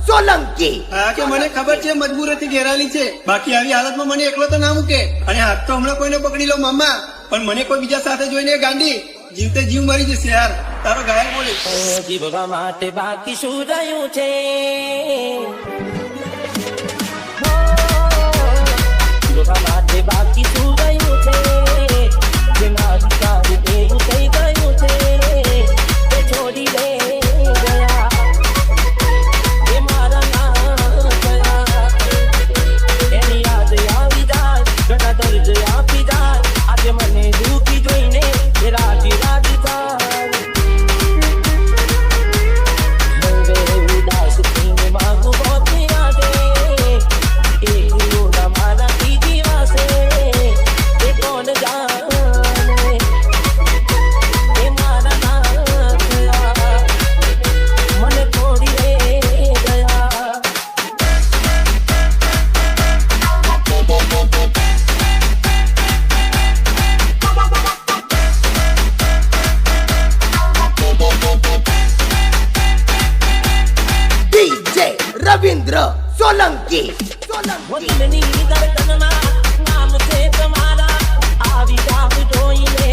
સોલંકી. હા કે મને ખબર છે મજબૂરીથી ઘેરાલી છે, બાકી આવી હાલતમાં મને એકલો તો ના મૂકે. અને હાથ તો હમણાં કોઈને પકડી લો મામા, પણ મને કોઈ બીજા સાથે જોઈને ગાંડી જીવતે જીવ મરી જશે યાર. તારો ઘાયલ બોલે જીવવા માટે બાકી શું રહ્યું છે? જીવવા માટે બાકી શું રહ્યું છે? જે મારી સારું એવું થઈ ગયું છે તે છોડી દે ગયા, એ મારા ના ગયા. એની યાદ આવી જાય, ઘણા દર્દ આપી જાય. આજે મને દુઃખી જોઈને એ રાજી રાજી થાય. ઉદાસ થઈને માગું મોતી આજે, એકલું ના મારાથી જીવાશે એ કોણ જાણે. એ મારા ના થયા, મને છોડી દે ગયા. ડીજે રવિન્દ્ર સોલંકી. वो दिलनी धड़कन ना नाम से तुम्हारा, आवी जाम जोइने